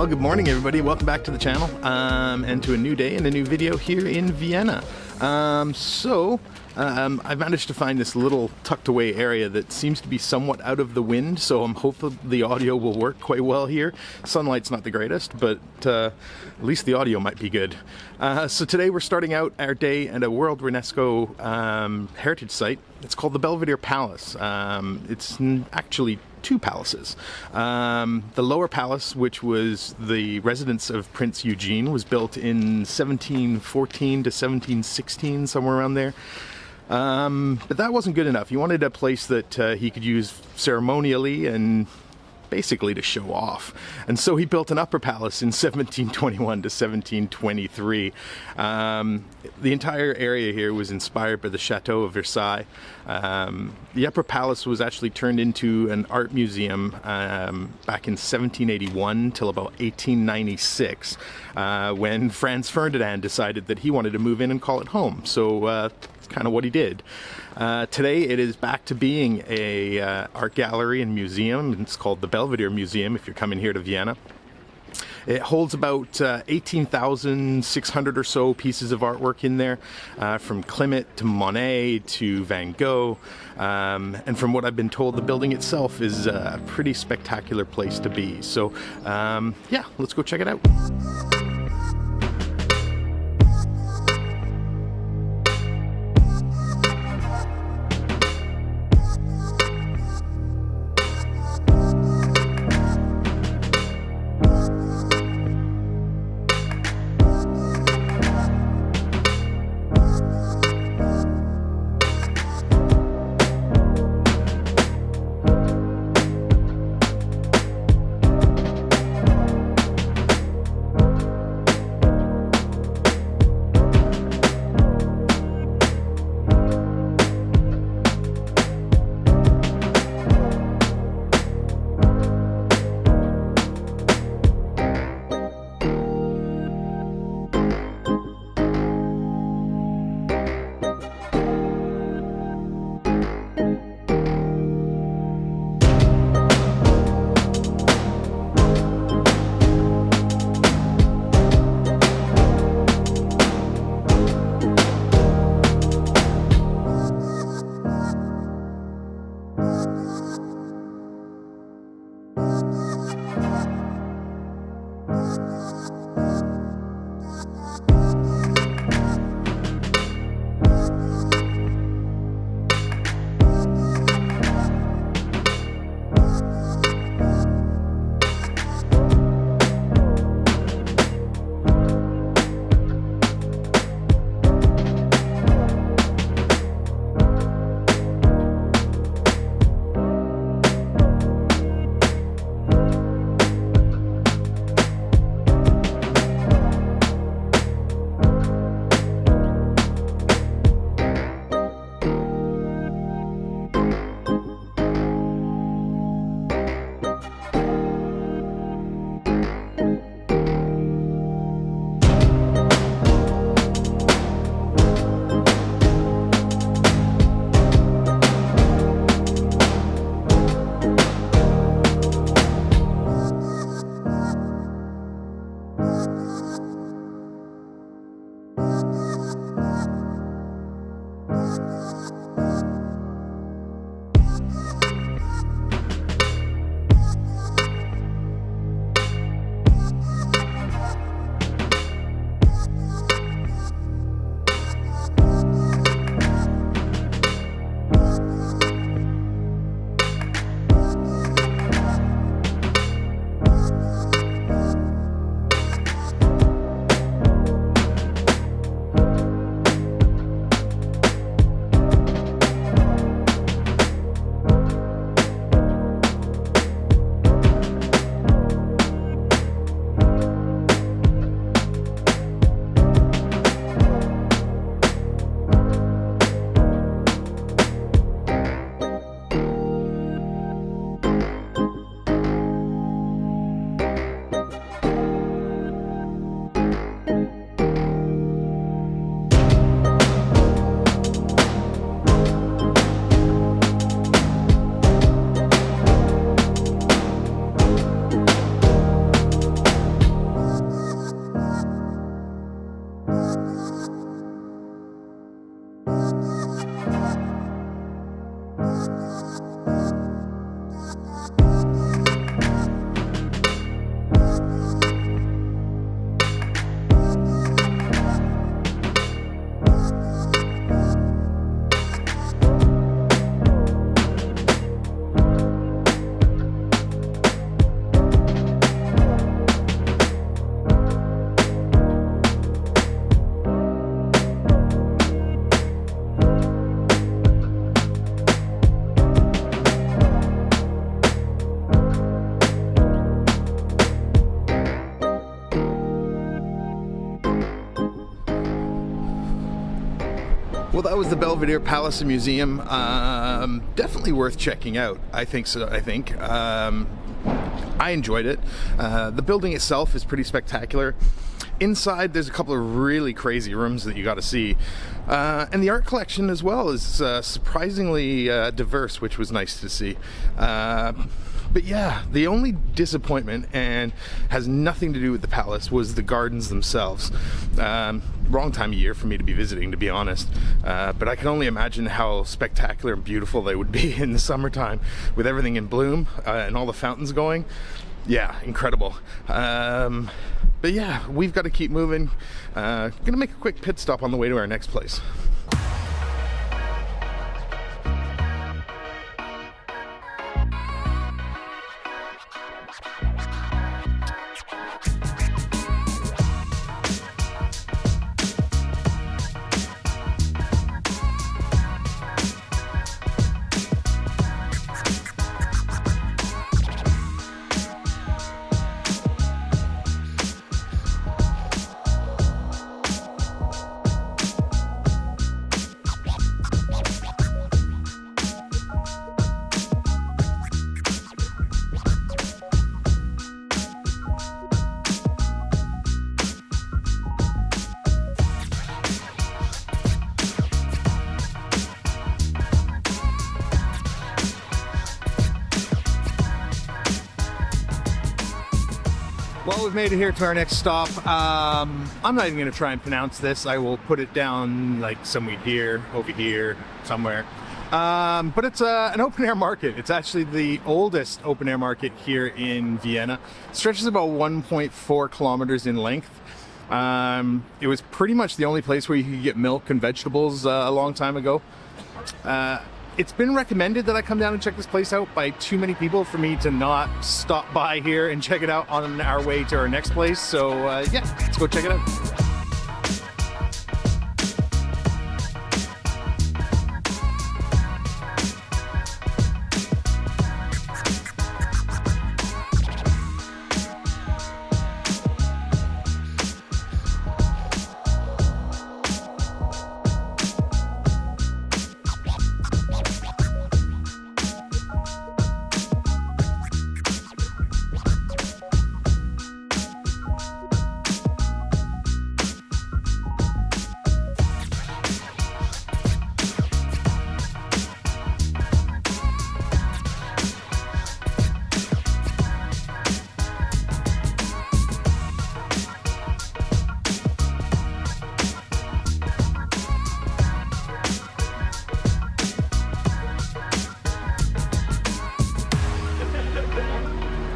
Well, good morning, everybody. Welcome back to the channel and to a new day and a new video here in Vienna. I've managed to find this little tucked away area that seems to be somewhat out of the wind, so I'm hopeful the audio will work quite well here. Sunlight's not the greatest, but at least the audio might be good. So today we're starting out our day at a World UNESCO heritage site. It's called the Belvedere Palace. It's actually two palaces. The lower palace, which was the residence of Prince Eugene, was built in 1714 to 1716, somewhere around there. But that wasn't good enough. He wanted a place that he could use ceremonially and basically to show off. And so he built an upper palace in 1721 to 1723. The entire area here was inspired by the Chateau of Versailles. The upper palace was actually turned into an art museum back in 1781 till about 1896, when Franz Ferdinand decided that he wanted to move in and call it home. So that's kind of what he did. Today it is back to being a art gallery and museum. It's called the Belvedere Museum if you're coming here to Vienna. It holds about 18,600 or so pieces of artwork in there, from Klimt to Monet to Van Gogh. And from what I've been told, the building itself is a pretty spectacular place to be. So yeah, let's go check it out. Well, that was the Belvedere Palace and Museum. Definitely worth checking out. I think so. I enjoyed it. The building itself is pretty spectacular. Inside, there's a couple of really crazy rooms that you got to see. And the art collection as well is surprisingly diverse, which was nice to see. But yeah, the only disappointment, and has nothing to do with the palace, was the gardens themselves. Wrong time of year for me to be visiting, to be honest. But I can only imagine how spectacular and beautiful they would be in the summertime with everything in bloom and all the fountains going. Yeah, incredible. But yeah, we've got to keep moving. Gonna make a quick pit stop on the way to our next place. Well, we've made it here to our next stop. I'm not even going to try and pronounce this. I will put it down like somewhere here, over here, somewhere. But it's an open air market. It's actually the oldest open air market here in Vienna. It stretches about 1.4 kilometers in length. It was pretty much the only place where you could get milk and vegetables a long time ago. It's been recommended that I come down and check this place out by too many people for me to not stop by here and check it out on our way to our next place. So yeah, let's go check it out.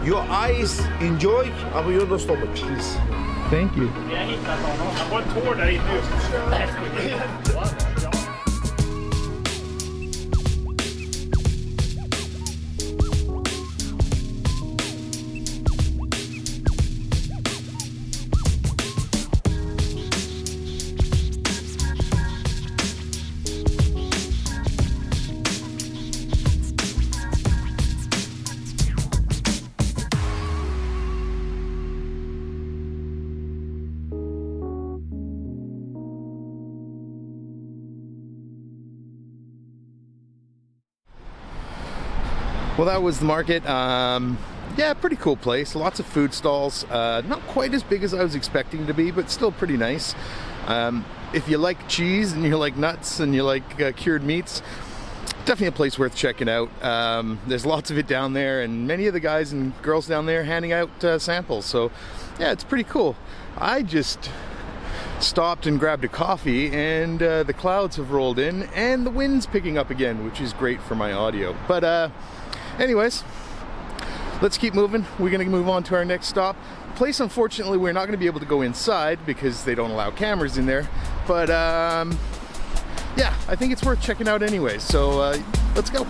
Your eyes enjoy, aber your stomach, please. Thank you. Ja, jag hittade honom. Han var en tår där inne. Well, that was the market. Yeah, pretty cool place. Lots of food stalls. Not quite as big as I was expecting to be, but still pretty nice. If you like cheese and you like nuts and you like cured meats, definitely a place worth checking out. There's lots of it down there, and many of the guys and girls down there handing out samples. So yeah, it's pretty cool. I just stopped and grabbed a coffee, and the clouds have rolled in and the wind's picking up again, which is great for my audio. But anyways, let's keep moving. We're gonna move on to our next stop. The place, unfortunately, we're not gonna be able to go inside because they don't allow cameras in there. But yeah, I think it's worth checking out anyway. So let's go.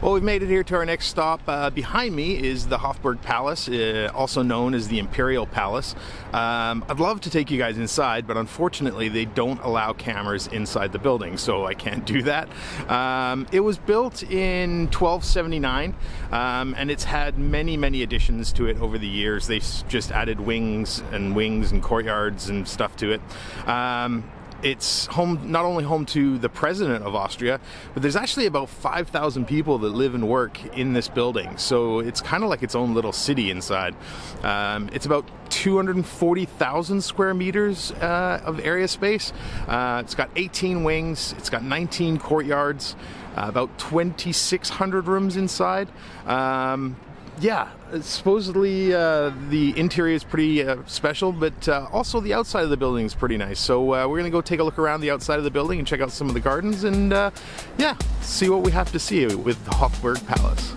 Well, we've made it here to our next stop. Behind me is the Hofburg Palace, also known as the Imperial Palace. I'd love to take you guys inside, but unfortunately they don't allow cameras inside the building, so I can't do that. It was built in 1279, and it's had many additions to it over the years. They've just added wings and courtyards and stuff to it. It's not only home to the president of Austria, but there's actually about 5,000 people that live and work in this building. So it's kind of like its own little city inside. It's about 240,000 square meters of area space. It's got 18 wings. It's got 19 courtyards, about 2,600 rooms inside. Yeah, supposedly the interior is pretty special, but also the outside of the building is pretty nice. So we're going to go take a look around the outside of the building and check out some of the gardens and yeah, see what we have to see with the Hofburg Palace.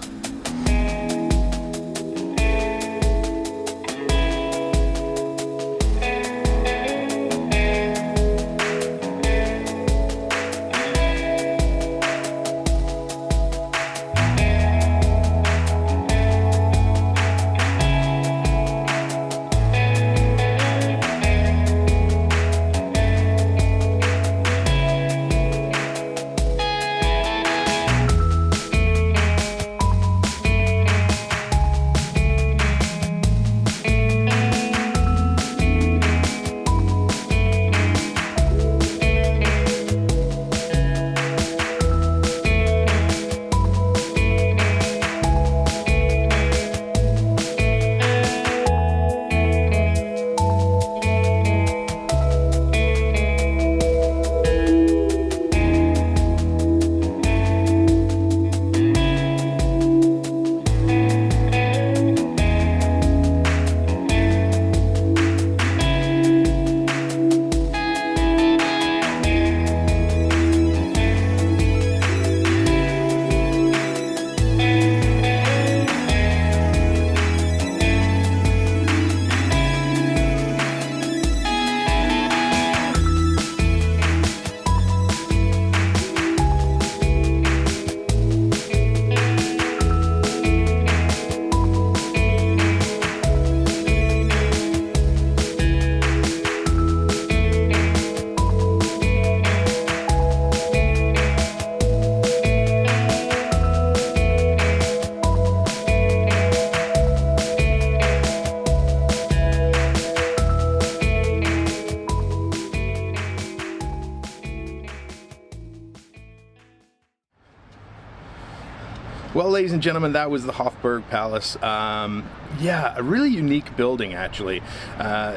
Well, ladies and gentlemen, that was the Hofburg Palace. Yeah, a really unique building, actually.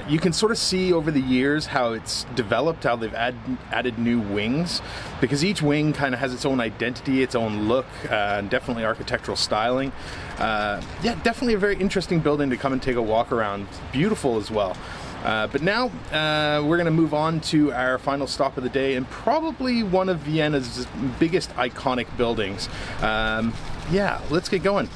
You can sort of see over the years how it's developed, how they've added new wings, because each wing kind of has its own identity, its own look, and definitely architectural styling. Yeah, definitely a very interesting building to come and take a walk around. Beautiful as well. But now we're going to move on to our final stop of the day, and probably one of Vienna's biggest iconic buildings. Yeah, let's get going.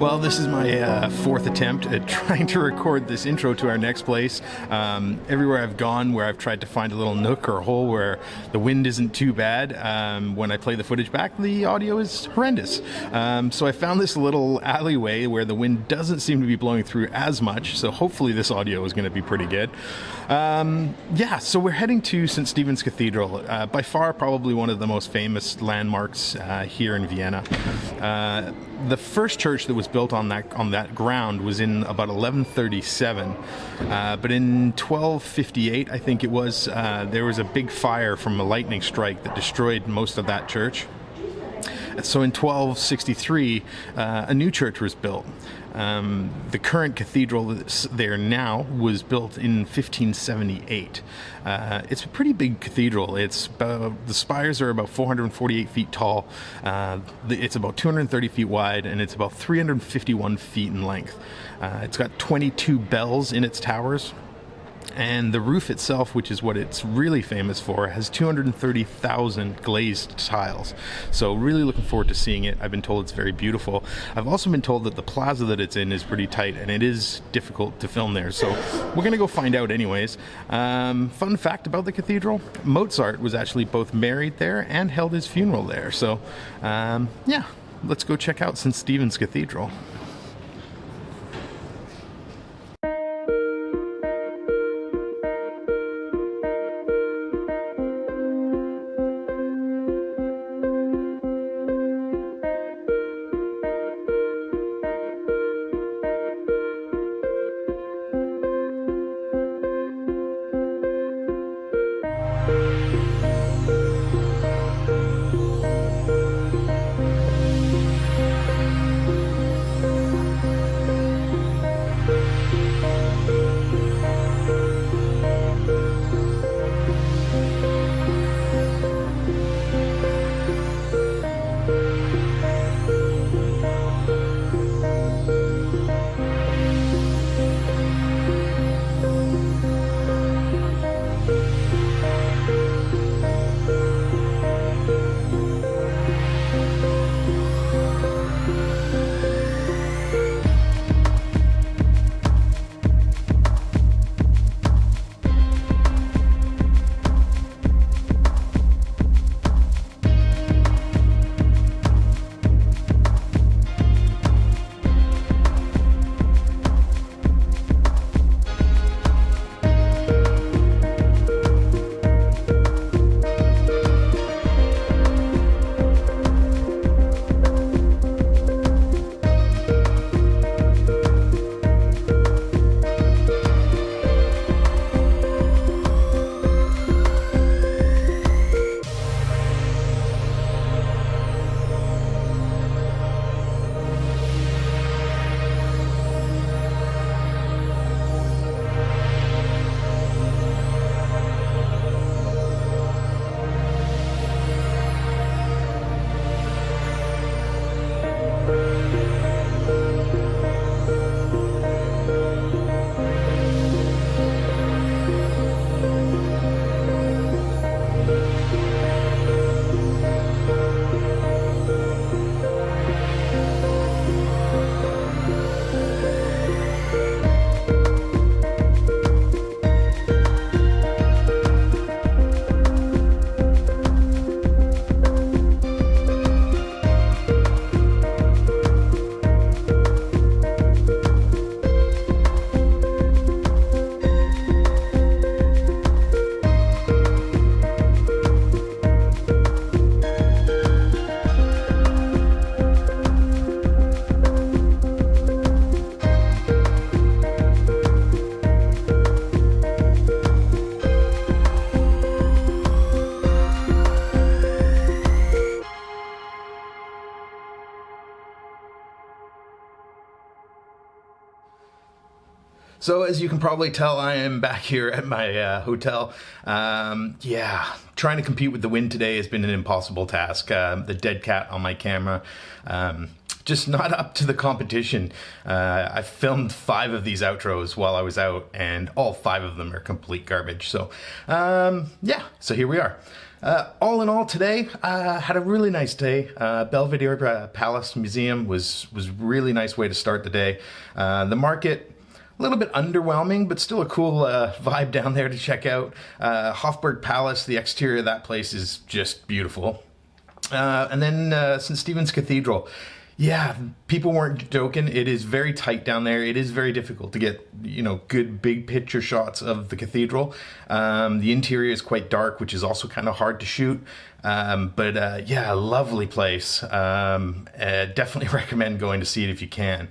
Well, this is my fourth attempt at trying to record this intro to our next place. Everywhere I've gone where I've tried to find a little nook or hole where the wind isn't too bad, when I play the footage back, the audio is horrendous. So I found this little alleyway where the wind doesn't seem to be blowing through as much, so hopefully this audio is going to be pretty good. Yeah, so we're heading to St. Stephen's Cathedral, by far probably one of the most famous landmarks here in Vienna. The first church that was built on that ground was in about 1137, but in 1258, I think it was, there was a big fire from a lightning strike that destroyed most of that church. So in 1263, a new church was built. The current cathedral that's there now was built in 1578. It's a pretty big cathedral. The spires are about 448 feet tall. It's about 230 feet wide, and it's about 351 feet in length. It's got 22 bells in its towers. And the roof itself, which is what it's really famous for, has 230,000 glazed tiles. So really looking forward to seeing it. I've been told it's very beautiful. I've also been told that the plaza that it's in is pretty tight, and it is difficult to film there. So we're going to go find out anyways. Fun fact about the cathedral, Mozart was actually both married there and held his funeral there. So yeah, let's go check out St. Stephen's Cathedral. So as you can probably tell, I am back here at my hotel. Yeah, trying to compete with the wind today has been an impossible task. The dead cat on my camera, just not up to the competition. I filmed 5 of these outros while I was out, and all 5 of them are complete garbage. So yeah, so here we are. All in all, today had a really nice day. Belvedere Palace Museum was really nice way to start the day. The market, a little bit underwhelming, but still a cool vibe down there to check out. Hofburg Palace, the exterior of that place is just beautiful. And then St. Stephen's Cathedral. Yeah, people weren't joking. It is very tight down there. It is very difficult to get, good big picture shots of the cathedral. The interior is quite dark, which is also kind of hard to shoot. But yeah, lovely place. Definitely recommend going to see it if you can.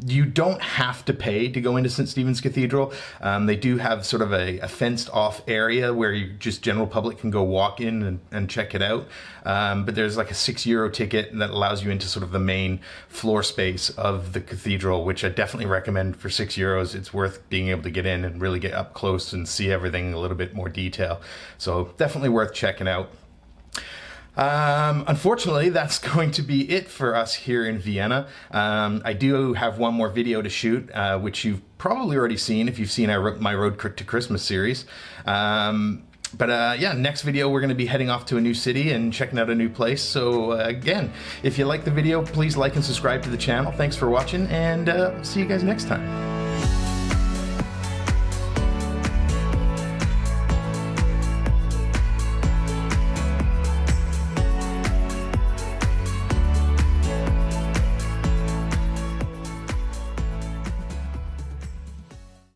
you don't have to pay to go into St. Stephen's Cathedral. They do have sort of a fenced off area where you just general public can go walk in and check it out. But there's like a €6 ticket that allows you into sort of the main floor space of the cathedral, which I definitely recommend for €6. It's worth being able to get in and really get up close and see everything in a little bit more detail. So definitely worth checking out. Unfortunately, that's going to be it for us here in Vienna. I do have one more video to shoot, which you've probably already seen if you've seen my Road to Christmas series. Yeah, next video we're going to be heading off to a new city and checking out a new place. So again, if you like the video, please like and subscribe to the channel. Thanks for watching, and see you guys next time.